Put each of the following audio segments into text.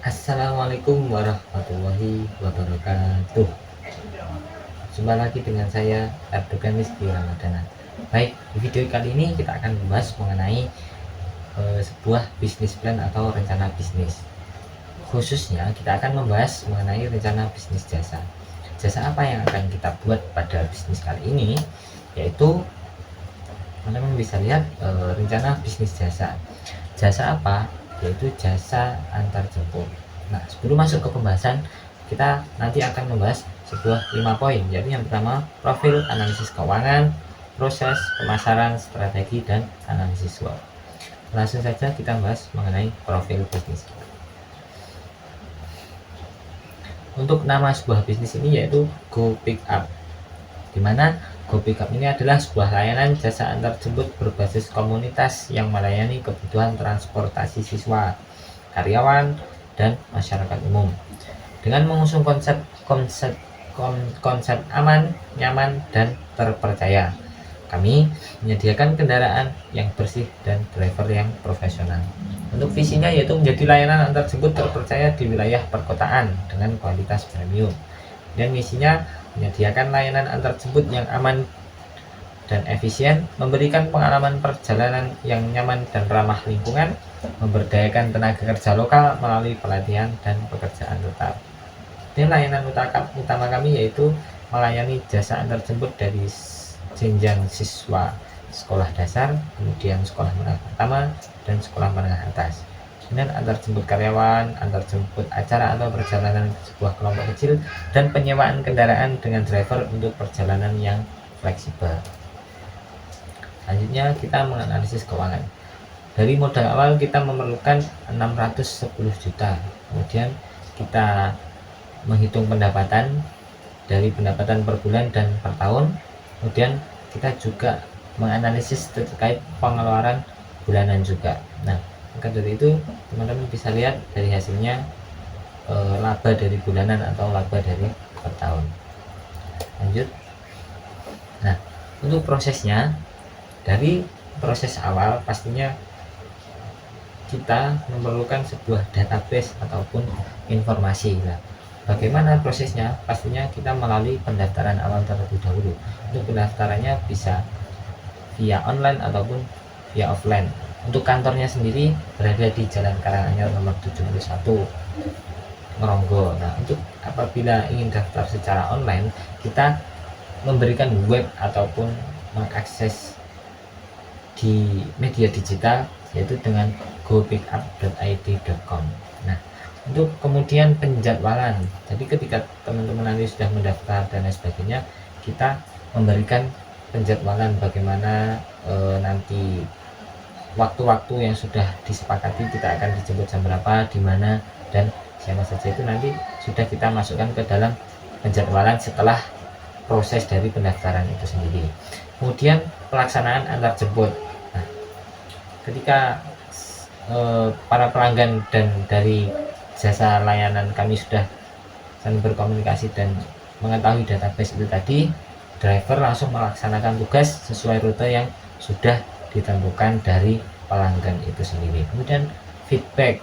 Assalamualaikum warahmatullahi wabarakatuh. Jumpa lagi dengan saya Erdogan Rizky Ramadana. Baik, di video kali ini kita akan membahas mengenai sebuah bisnis plan atau rencana bisnis. Khususnya kita akan membahas mengenai rencana bisnis jasa. Jasa apa yang akan kita buat pada bisnis kali ini? Yaitu teman-teman bisa lihat rencana bisnis jasa. Jasa apa? Yaitu jasa antar jemput. Nah, sebelum masuk ke pembahasan, kita nanti akan membahas sebuah 5 poin, yaitu yang pertama profil, analisis keuangan, proses, pemasaran, strategi, dan analisis SWOT. Langsung saja kita bahas mengenai profil bisnis. Untuk nama sebuah bisnis ini yaitu Go Pick Up, dimana Go Pick Up ini adalah sebuah layanan jasa antar jemput berbasis komunitas yang melayani kebutuhan transportasi siswa, karyawan, dan masyarakat umum. Dengan mengusung konsep aman, nyaman, dan terpercaya, kami menyediakan kendaraan yang bersih dan driver yang profesional. Untuk visinya yaitu menjadi layanan antar jemput terpercaya di wilayah perkotaan dengan kualitas premium. Dan misinya menyediakan layanan antar jemput yang aman dan efisien, memberikan pengalaman perjalanan yang nyaman dan ramah lingkungan, memberdayakan tenaga kerja lokal melalui pelatihan dan pekerjaan tetap. Dan layanan utama kami yaitu melayani jasa antar jemput dari jenjang siswa sekolah dasar, kemudian sekolah menengah pertama, dan sekolah menengah atas. Kemudian antar jemput karyawan, antar jemput acara atau perjalanan sebuah kelompok kecil, dan penyewaan kendaraan dengan driver untuk perjalanan yang fleksibel. Selanjutnya kita menganalisis keuangan. Dari modal awal kita memerlukan 610 juta. Kemudian kita menghitung pendapatan dari pendapatan per bulan dan per tahun. Kemudian kita juga menganalisis terkait pengeluaran bulanan juga. Nah, maka dari itu teman-teman bisa lihat dari hasilnya laba dari bulanan atau laba dari per tahun. Lanjut. Nah, untuk prosesnya, dari proses awal pastinya kita memerlukan sebuah database ataupun informasi. Nah, bagaimana prosesnya? Pastinya kita melalui pendaftaran awal terlebih dahulu. Untuk pendaftarannya bisa via online ataupun via offline. Untuk kantornya sendiri berada di Jalan Karanganyar nomor 71 Ngeronggo. Nah, untuk apabila ingin daftar secara online, kita memberikan web ataupun mengakses di media digital yaitu dengan gopickup.id.com. Nah, untuk kemudian penjadwalan, jadi ketika teman-teman nanti sudah mendaftar dan lain sebagainya, kita memberikan penjadwalan bagaimana nanti waktu-waktu yang sudah disepakati kita akan dijemput jam berapa, di mana, dan siapa saja itu nanti sudah kita masukkan ke dalam penjadwalan setelah proses dari pendaftaran itu sendiri. Kemudian pelaksanaan antar jemput. Nah, ketika para pelanggan dan dari jasa layanan kami sudah saling berkomunikasi dan mengetahui database itu tadi, driver langsung melaksanakan tugas sesuai rute yang sudah ditentukan dari pelanggan itu sendiri. Kemudian feedback,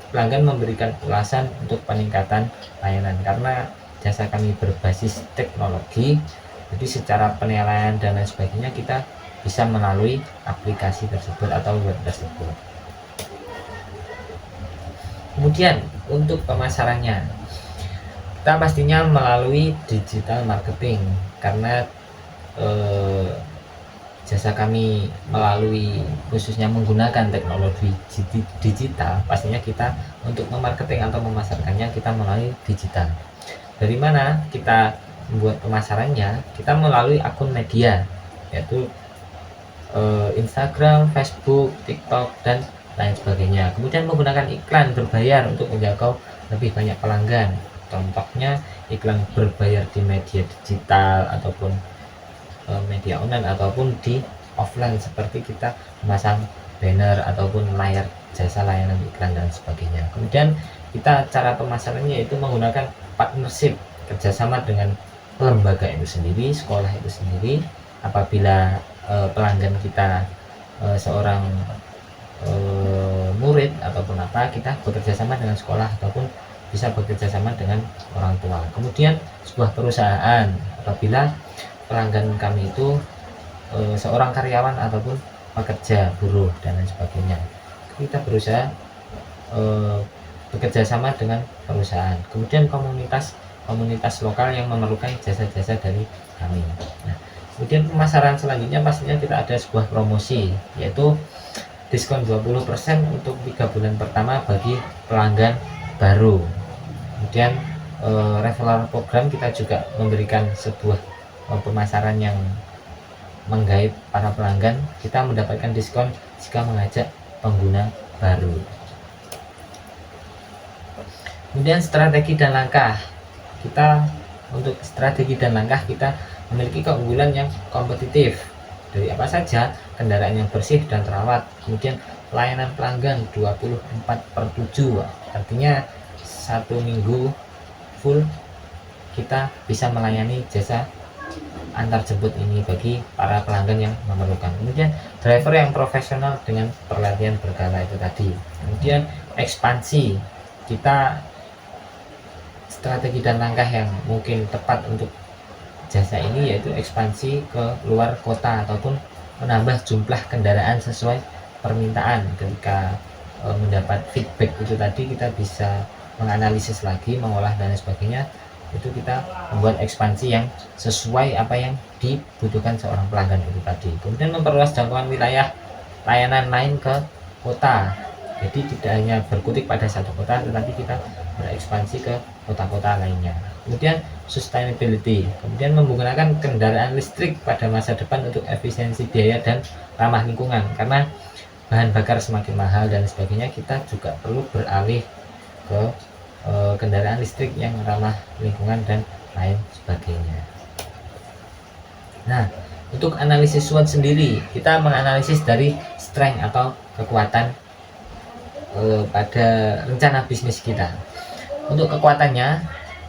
pelanggan memberikan ulasan untuk peningkatan layanan. Karena jasa kami berbasis teknologi, jadi secara penilaian dan lain sebagainya kita bisa melalui aplikasi tersebut atau web tersebut. Kemudian untuk pemasarannya, kita pastinya melalui digital marketing, karena jasa kami melalui khususnya menggunakan teknologi digital, pastinya kita untuk memarketing atau memasarkannya kita melalui digital. Dari mana kita membuat pemasarannya? Kita melalui akun media yaitu Instagram, Facebook, TikTok, dan lain sebagainya. Kemudian menggunakan iklan berbayar untuk menjangkau lebih banyak pelanggan. Contohnya iklan berbayar di media digital ataupun media online ataupun di offline, seperti kita memasang banner ataupun layar jasa layanan iklan dan sebagainya. Kemudian kita cara pemasarannya yaitu menggunakan partnership, kerjasama dengan lembaga itu sendiri, sekolah itu sendiri. Apabila pelanggan kita seorang murid murid ataupun apa, kita bekerja sama dengan sekolah ataupun bisa bekerja sama dengan orang tua. Kemudian sebuah perusahaan, apabila pelanggan kami itu seorang karyawan ataupun pekerja, buruh dan lain sebagainya, kita berusaha bekerja sama dengan perusahaan. Kemudian komunitas lokal yang memerlukan jasa-jasa dari kami. Nah, kemudian pemasaran selanjutnya pastinya kita ada sebuah promosi, yaitu diskon 20% untuk 3 bulan pertama bagi pelanggan baru. Kemudian referral program, kita juga memberikan sebuah pemasaran yang menggait para pelanggan, kita mendapatkan diskon jika mengajak pengguna baru. Kemudian strategi dan langkah, untuk strategi dan langkah kita memiliki keunggulan yang kompetitif dari apa saja: kendaraan yang bersih dan terawat, kemudian pelayanan pelanggan 24/7, artinya 1 minggu full kita bisa melayani jasa antar jemput ini bagi para pelanggan yang memerlukan. Kemudian driver yang profesional dengan pelatihan berkala itu tadi. Kemudian ekspansi, kita strategi dan langkah yang mungkin tepat untuk jasa ini yaitu ekspansi ke luar kota ataupun menambah jumlah kendaraan sesuai permintaan. Ketika mendapat feedback itu tadi, kita bisa menganalisis lagi, mengolah dan sebagainya, itu kita membuat ekspansi yang sesuai apa yang dibutuhkan seorang pelanggan itu tadi. Kemudian memperluas jangkauan wilayah layanan lain ke kota, jadi tidak hanya berkutik pada satu kota, tetapi kita berekspansi ke kota-kota lainnya. Kemudian sustainability, kemudian menggunakan kendaraan listrik pada masa depan untuk efisiensi biaya dan ramah lingkungan, karena bahan bakar semakin mahal dan sebagainya, kita juga perlu beralih ke kendaraan listrik yang ramah lingkungan dan lain sebagainya. Nah, untuk analisis SWOT sendiri, kita menganalisis dari strength atau kekuatan pada rencana bisnis kita. Untuk kekuatannya,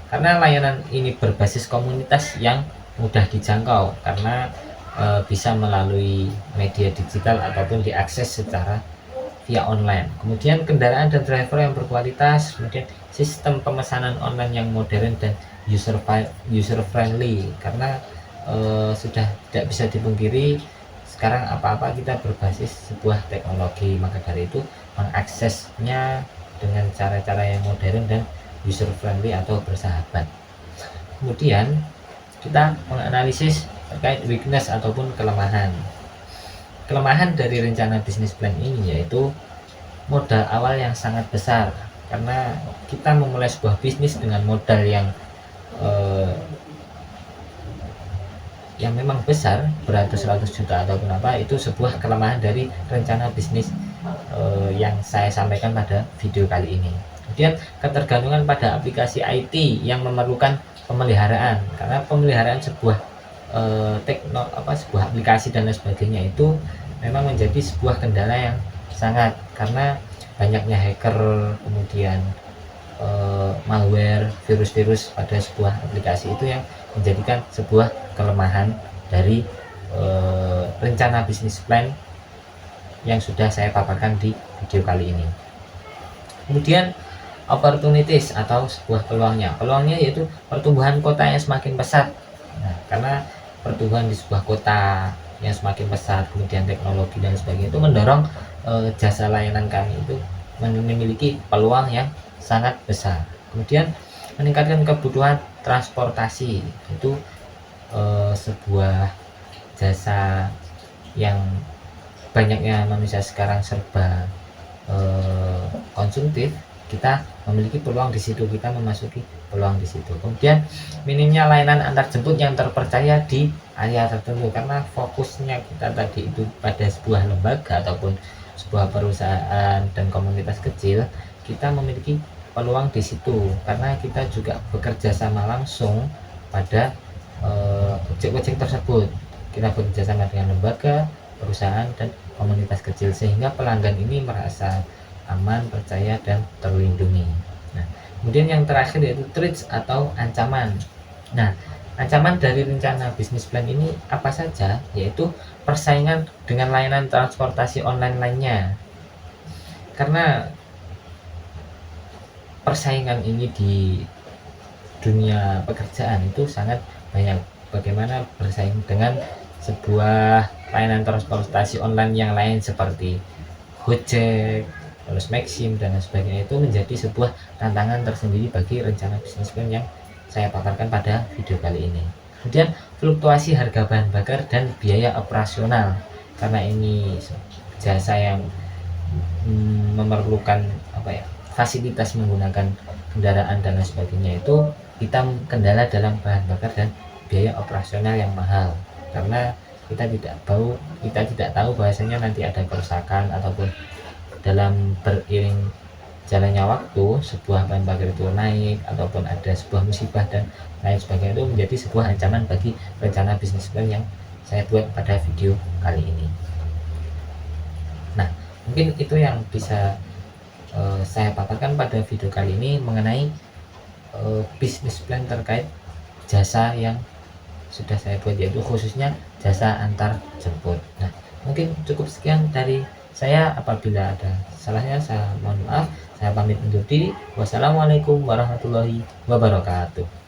karena layanan ini berbasis komunitas yang mudah dijangkau, karena bisa melalui media digital ataupun diakses secara via online. Kemudian kendaraan dan driver yang berkualitas, kemudian sistem pemesanan online yang modern dan user friendly, karena sudah tidak bisa dipungkiri sekarang apa-apa kita berbasis sebuah teknologi, maka dari itu mengaksesnya dengan cara-cara yang modern dan user friendly atau bersahabat. Kemudian kita menganalisis terkait weakness ataupun kelemahan. Kelemahan dari rencana bisnis plan ini yaitu modal awal yang sangat besar, karena kita memulai sebuah bisnis dengan modal yang memang besar, beratus-ratus juta ataupun apa, itu sebuah kelemahan dari rencana bisnis yang saya sampaikan pada video kali ini. Kemudian ketergantungan pada aplikasi IT yang memerlukan pemeliharaan, karena pemeliharaan sebuah sebuah aplikasi dan lain sebagainya itu memang menjadi sebuah kendala yang sangat, karena banyaknya hacker, kemudian malware, virus-virus pada sebuah aplikasi itu yang menjadikan sebuah kelemahan dari rencana bisnis plan yang sudah saya paparkan di video kali ini. Kemudian opportunities atau sebuah peluangnya yaitu pertumbuhan kota yang semakin pesat. Nah, karena pertumbuhan di sebuah kota yang semakin pesat, kemudian teknologi dan sebagainya, itu mendorong jasa layanan kami itu memiliki peluang yang sangat besar. Kemudian meningkatkan kebutuhan transportasi, itu sebuah jasa yang banyaknya manusia sekarang serba konsumtif, kita memiliki peluang di situ, kita memasuki peluang di situ. Kemudian minimnya layanan antar jemput yang terpercaya di area tertentu, karena fokusnya kita tadi itu pada sebuah lembaga ataupun sebuah perusahaan dan komunitas kecil, kita memiliki peluang di situ karena kita juga bekerja sama langsung pada objek-objek tersebut. Kita bekerja sama dengan lembaga, perusahaan dan komunitas kecil, sehingga pelanggan ini merasa aman, percaya dan terlindungi. Nah, kemudian yang terakhir yaitu threats atau ancaman. Nah, ancaman dari rencana bisnis plan ini apa saja? Yaitu persaingan dengan layanan transportasi online lainnya. Karena persaingan ini di dunia pekerjaan itu sangat banyak. Bagaimana bersaing dengan sebuah layanan transportasi online yang lain seperti Gojek, terus Maxim dan lain sebagainya, itu menjadi sebuah tantangan tersendiri bagi rencana bisnis plan yang saya paparkan pada video kali ini. Kemudian fluktuasi harga bahan bakar dan biaya operasional, karena ini jasa yang memerlukan fasilitas menggunakan kendaraan dan lain sebagainya, itu kita kendala dalam bahan bakar dan biaya operasional yang mahal, karena kita tidak tahu bahwasanya nanti ada kerusakan ataupun dalam beriring jalannya waktu sebuah bahan bakar itu naik ataupun ada sebuah musibah dan lain sebagainya, itu menjadi sebuah ancaman bagi rencana bisnis plan yang saya buat pada video kali ini. Nah, mungkin itu yang bisa saya paparkan pada video kali ini mengenai bisnis plan terkait jasa yang sudah saya buat, yaitu khususnya jasa antar jemput. Nah, mungkin cukup sekian dari saya. Apabila ada salahnya saya mohon maaf. Saya pamit undur diri. Wassalamualaikum warahmatullahi wabarakatuh.